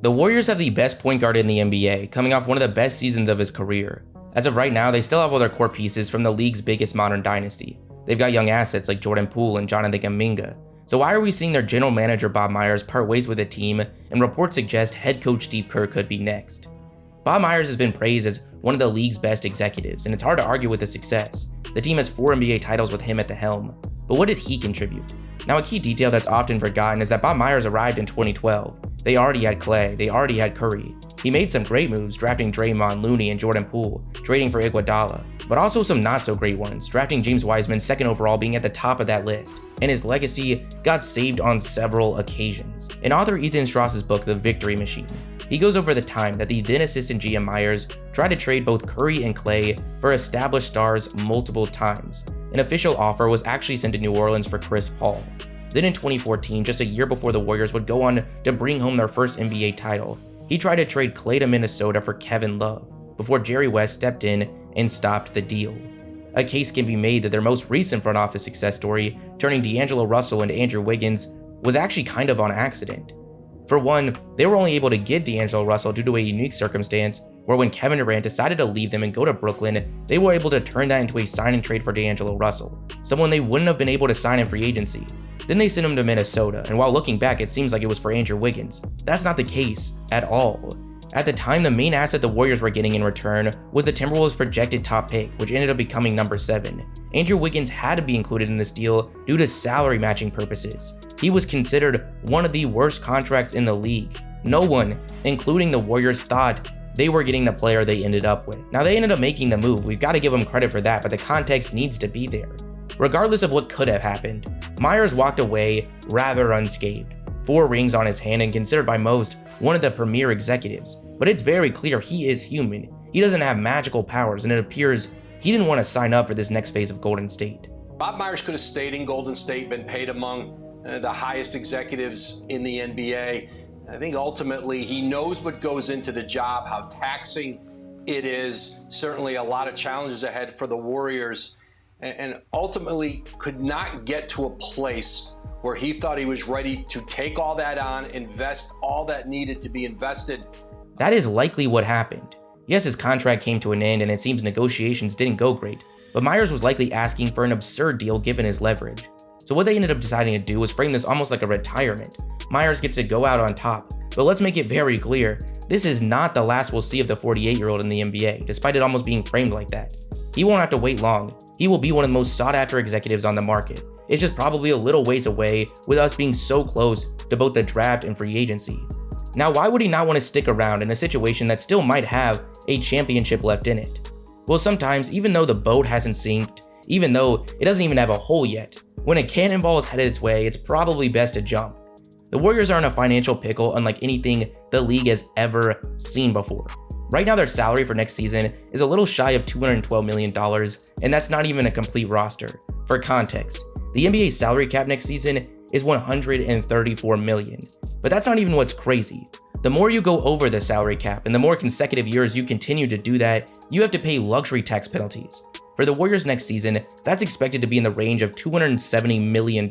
The Warriors have the best point guard in the NBA, coming off one of the best seasons of his career. As of right now, they still have all their core pieces from the league's biggest modern dynasty. They've got young assets like Jordan Poole and Jonathan Kuminga. So why are we seeing their general manager Bob Myers part ways with the team, and reports suggest head coach Steve Kerr could be next? Bob Myers has been praised as one of the league's best executives, and it's hard to argue with his success. The team has 4 NBA titles with him at the helm. But what did he contribute? Now, a key detail that's often forgotten is that Bob Myers arrived in 2012. They already had Clay, they already had Curry. He made some great moves, drafting Draymond, Looney, and Jordan Poole, trading for Iguodala, but also some not so great ones, drafting James Wiseman second overall being at the top of that list, and his legacy got saved on several occasions. In author Ethan Strauss's book, The Victory Machine, he goes over the time that the then assistant GM Myers tried to trade both Curry and Clay for established stars multiple times. An official offer was actually sent to New Orleans for Chris Paul. Then in 2014, just a year before the Warriors would go on to bring home their first NBA title, he tried to trade Clay to Minnesota for Kevin Love, before Jerry West stepped in and stopped the deal. A case can be made that their most recent front office success story, turning D'Angelo Russell into Andrew Wiggins, was actually kind of on accident. For one, they were only able to get D'Angelo Russell due to a unique circumstance where when Kevin Durant decided to leave them and go to Brooklyn, they were able to turn that into a sign and trade for D'Angelo Russell, someone they wouldn't have been able to sign in free agency. Then they sent him to Minnesota, and while looking back, it seems like it was for Andrew Wiggins. That's not the case at all. At the time, the main asset the Warriors were getting in return was the Timberwolves' projected top pick, which ended up becoming number 7. Andrew Wiggins had to be included in this deal due to salary matching purposes. He was considered one of the worst contracts in the league. No one, including the Warriors, thought they were getting the player they ended up with. Now, they ended up making the move. We've got to give them credit for that, but the context needs to be there. Regardless of what could have happened, Myers walked away rather unscathed. 4 rings on his hand and considered by most one of the premier executives, but it's very clear he is human. He doesn't have magical powers, and it appears he didn't want to sign up for this next phase of Golden State. Bob Myers could have stayed in Golden State, been paid among the highest executives in the NBA. I think ultimately he knows what goes into the job, how taxing it is, certainly a lot of challenges ahead for the Warriors, and ultimately could not get to a place where he thought he was ready to take all that on, invest all that needed to be invested. That is likely what happened. Yes, his contract came to an end and it seems negotiations didn't go great, but Myers was likely asking for an absurd deal given his leverage. So what they ended up deciding to do was frame this almost like a retirement. Myers gets to go out on top, but let's make it very clear, this is not the last we'll see of the 48-year-old in the NBA, despite it almost being framed like that. He won't have to wait long. He will be one of the most sought-after executives on the market. It's just probably a little ways away with us being so close to both the draft and free agency. Now, why would he not want to stick around in a situation that still might have a championship left in it? Well, sometimes, even though the boat hasn't sinked, even though it doesn't even have a hole yet, when a cannonball is headed its way, it's probably best to jump. The Warriors are in a financial pickle unlike anything the league has ever seen before. Right now, their salary for next season is a little shy of $212 million, and that's not even a complete roster. For context, the NBA salary cap next season is $134 million. But that's not even what's crazy. The more you go over the salary cap and the more consecutive years you continue to do that, you have to pay luxury tax penalties. For the Warriors next season, that's expected to be in the range of $270 million.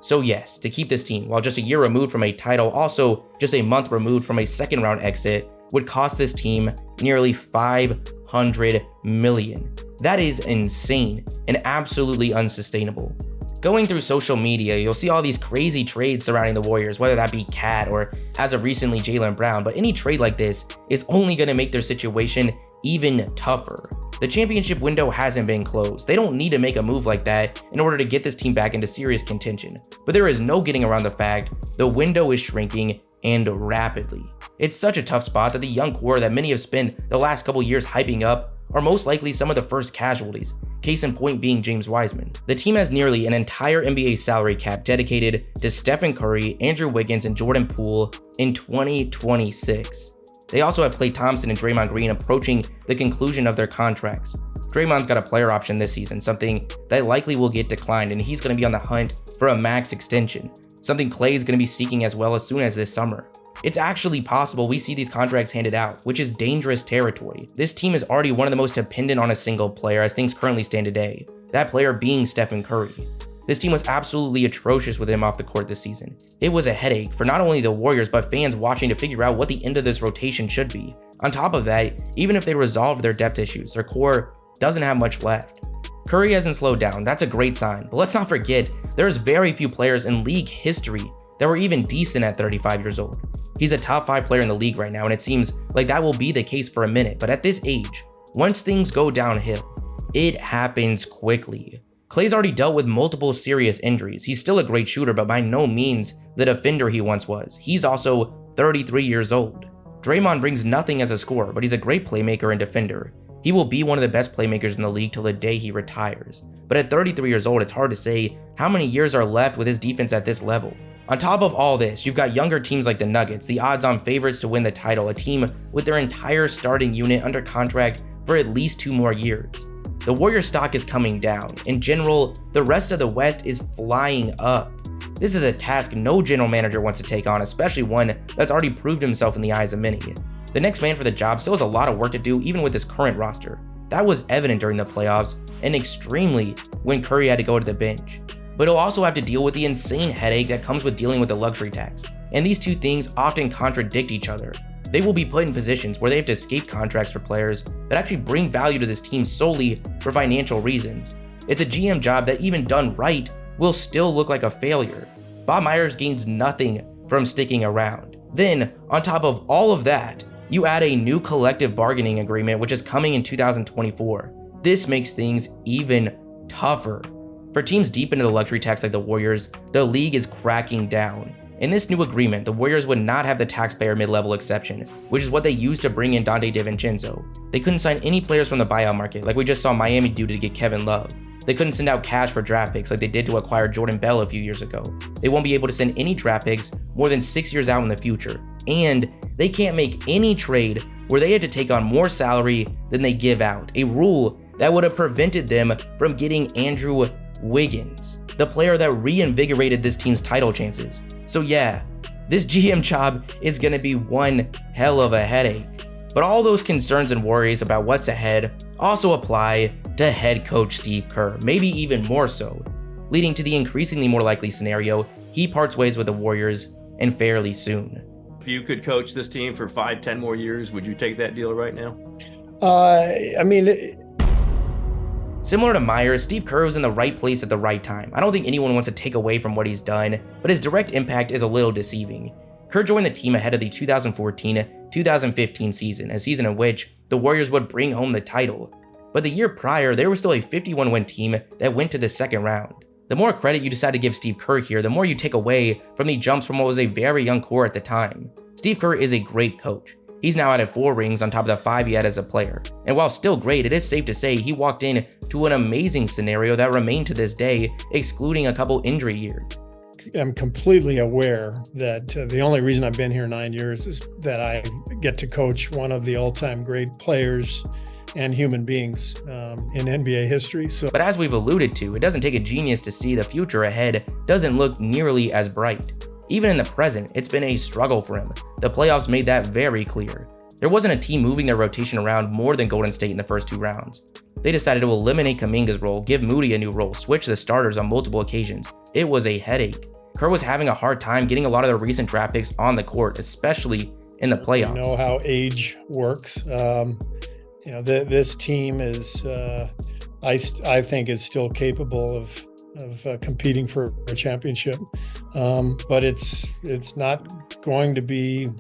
So yes, to keep this team, while just a year removed from a title, also just a month removed from a second round exit, would cost this team nearly $500 million. That is insane and absolutely unsustainable. Going through social media, you'll see all these crazy trades surrounding the Warriors, whether that be Cat or as of recently Jaylen Brown, but any trade like this is only going to make their situation even tougher. The championship window hasn't been closed. They don't need to make a move like that in order to get this team back into serious contention, but there is no getting around the fact the window is shrinking and rapidly. It's such a tough spot that the young core that many have spent the last couple years hyping up are most likely some of the first casualties, case in point being James Wiseman. The team has nearly an entire NBA salary cap dedicated to Stephen Curry, Andrew Wiggins, and Jordan Poole in 2026. They also have Klay Thompson and Draymond Green approaching the conclusion of their contracts. Draymond's got a player option this season, something that likely will get declined, and he's going to be on the hunt for a max extension, something Klay is going to be seeking as well as soon as this summer. It's actually possible we see these contracts handed out, which is dangerous territory. This team is already one of the most dependent on a single player as things currently stand today, that player being Stephen Curry. This team was absolutely atrocious with him off the court this season. It was a headache for not only the Warriors, but fans watching to figure out what the end of this rotation should be. On top of that, even if they resolved their depth issues, their core doesn't have much left. Curry hasn't slowed down, that's a great sign, but let's not forget, there's very few players in league history that were even decent at 35 years old. He's a top 5 player in the league right now, and it seems like that will be the case for a minute, but at this age, once things go downhill, it happens quickly. Clay's already dealt with multiple serious injuries. He's still a great shooter, but by no means the defender he once was. He's also 33 years old. Draymond brings nothing as a scorer, but he's a great playmaker and defender. He will be one of the best playmakers in the league till the day he retires. But at 33 years old, it's hard to say how many years are left with his defense at this level. On top of all this, you've got younger teams like the Nuggets, the odds-on favorites to win the title, a team with their entire starting unit under contract for at least 2 more years. The Warriors stock is coming down. In general, the rest of the West is flying up. This is a task no general manager wants to take on, especially one that's already proved himself in the eyes of many. The next man for the job still has a lot of work to do even with his current roster. That was evident during the playoffs, and extremely when Curry had to go to the bench. But he'll also have to deal with the insane headache that comes with dealing with the luxury tax. And these two things often contradict each other. They will be put in positions where they have to escape contracts for players that actually bring value to this team solely for financial reasons. It's a GM job that, even done right, will still look like a failure. Bob Myers gains nothing from sticking around. Then, on top of all of that, you add a new collective bargaining agreement which is coming in 2024. This makes things even tougher. For teams deep into the luxury tax like the Warriors, the league is cracking down. In this new agreement, the Warriors would not have the taxpayer mid-level exception, which is what they used to bring in Dante DiVincenzo. They couldn't sign any players from the buyout market like we just saw Miami do to get Kevin Love. They couldn't send out cash for draft picks like they did to acquire Jordan Bell a few years ago. They won't be able to send any draft picks more than 6 years out in the future. And they can't make any trade where they had to take on more salary than they give out, a rule that would have prevented them from getting Andrew Wiggins, the player that reinvigorated this team's title chances. So yeah, this GM job is going to be one hell of a headache. But all those concerns and worries about what's ahead also apply to head coach Steve Kerr, maybe even more so, leading to the increasingly more likely scenario he parts ways with the Warriors, and fairly soon. If you could coach this team for 5-10 more years, would you take that deal right now? Similar to Myers, Steve Kerr was in the right place at the right time. I don't think anyone wants to take away from what he's done, but his direct impact is a little deceiving. Kerr joined the team ahead of the 2014-2015 season, a season in which the Warriors would bring home the title. But the year prior, they were still a 51-win team that went to the second round. The more credit you decide to give Steve Kerr here, the more you take away from the jumps from what was a very young core at the time. Steve Kerr is a great coach. He's now added 4 rings on top of the 5 he had as a player. And while still great, it is safe to say he walked in to an amazing scenario that remained to this day, excluding a couple injury years. I'm completely aware that the only reason I've been here 9 years is that I get to coach one of the all-time great players and human beings in NBA history. But as we've alluded to, it doesn't take a genius to see the future ahead doesn't look nearly as bright. Even in the present, it's been a struggle for him. The playoffs made that very clear. There wasn't a team moving their rotation around more than Golden State in the first 2 rounds. They decided to eliminate Kuminga's role, give Moody a new role, switch the starters on multiple occasions. It was a headache. Kerr was having a hard time getting a lot of the recent draft picks on the court, especially in the playoffs. You know how age works. This team is, I think, is still capable of competing for a championship, but it's not going to be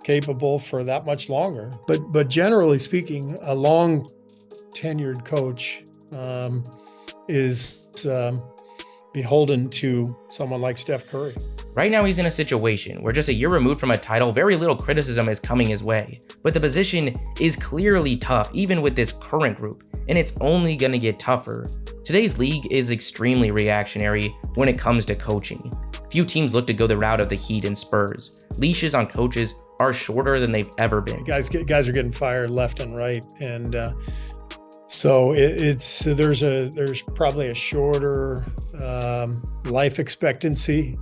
capable for that much longer. But generally speaking, a long tenured coach is beholden to someone like Steph Curry. Right now he's in a situation where just a year removed from a title, very little criticism is coming his way. But the position is clearly tough even with this current group, and it's only going to get tougher. Today's league is extremely reactionary when it comes to coaching. Few teams look to go the route of the Heat and Spurs. Leashes on coaches are shorter than they've ever been. Guys are getting fired left and right, and so there's probably a shorter life expectancy,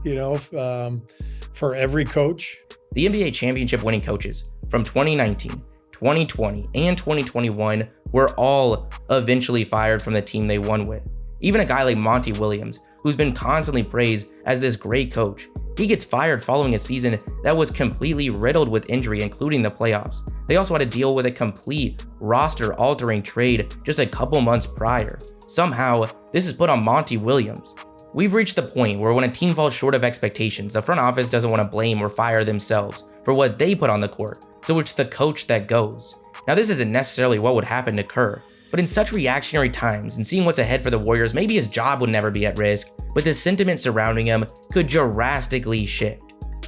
for every coach. The NBA championship winning coaches from 2019, 2020, and 2021 were all eventually fired from the team they won with. Even a guy like Monty Williams, who's been constantly praised as this great coach, he gets fired following a season that was completely riddled with injury, including the playoffs. They also had to deal with a complete roster-altering trade just a couple months prior. Somehow, this is put on Monty Williams. We've reached the point where when a team falls short of expectations, the front office doesn't want to blame or fire themselves for what they put on the court, so it's the coach that goes. Now, this isn't necessarily what would happen to Kerr, but in such reactionary times and seeing what's ahead for the Warriors, maybe his job would never be at risk, but the sentiment surrounding him could drastically shift.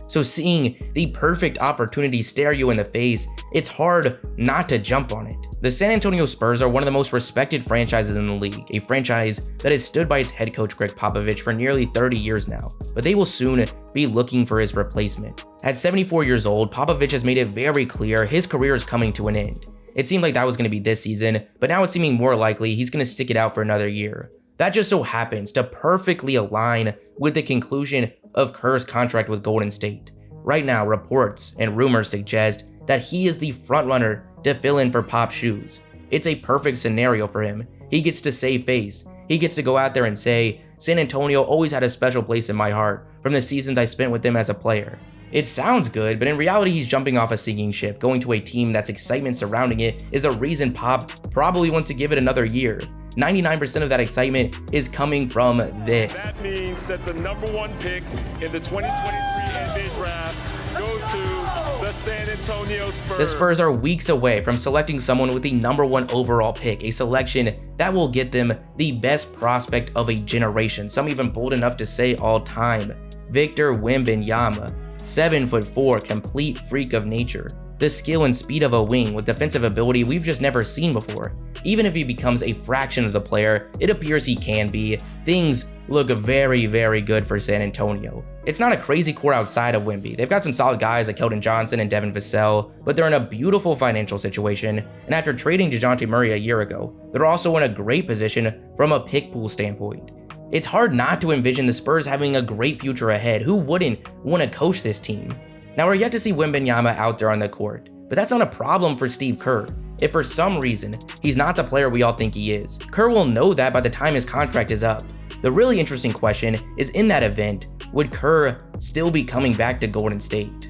So seeing the perfect opportunity stare you in the face, it's hard not to jump on it. The San Antonio Spurs are one of the most respected franchises in the league, a franchise that has stood by its head coach Greg Popovich for nearly 30 years now, but they will soon be looking for his replacement. At 74 years old, Popovich has made it very clear his career is coming to an end. It seemed like that was going to be this season, but now it's seeming more likely he's going to stick it out for another year. That just so happens to perfectly align with the conclusion of Kerr's contract with Golden State. Right now, reports and rumors suggest that he is the frontrunner to fill in for Pop's shoes. It's a perfect scenario for him. He gets to save face. He gets to go out there and say, San Antonio always had a special place in my heart from the seasons I spent with them as a player. It sounds good, but in reality, he's jumping off a sinking ship. Going to a team that's excitement surrounding it is a reason Pop probably wants to give it another year. 99% of that excitement is coming from this. That means that the #1 pick in the 2023 NBA draft goes to the San Antonio Spurs. The Spurs are weeks away from selecting someone with the #1 overall pick, a selection that will get them the best prospect of a generation, some even bold enough to say all time, Victor Wembanyama. 7'4", complete freak of nature. The skill and speed of a wing with defensive ability we've just never seen before. Even if he becomes a fraction of the player it appears he can be, things look very, very good for San Antonio. It's not a crazy core outside of Wemby. They've got some solid guys like Keldon Johnson and Devin Vassell, but they're in a beautiful financial situation, and after trading DeJounte Murray a year ago, they're also in a great position from a pick pool standpoint. It's hard not to envision the Spurs having a great future ahead. Who wouldn't want to coach this team? Now, we're yet to see Wembanyama out there on the court, but that's not a problem for Steve Kerr. If for some reason he's not the player we all think he is, Kerr will know that by the time his contract is up. The really interesting question is, in that event, would Kerr still be coming back to Golden State?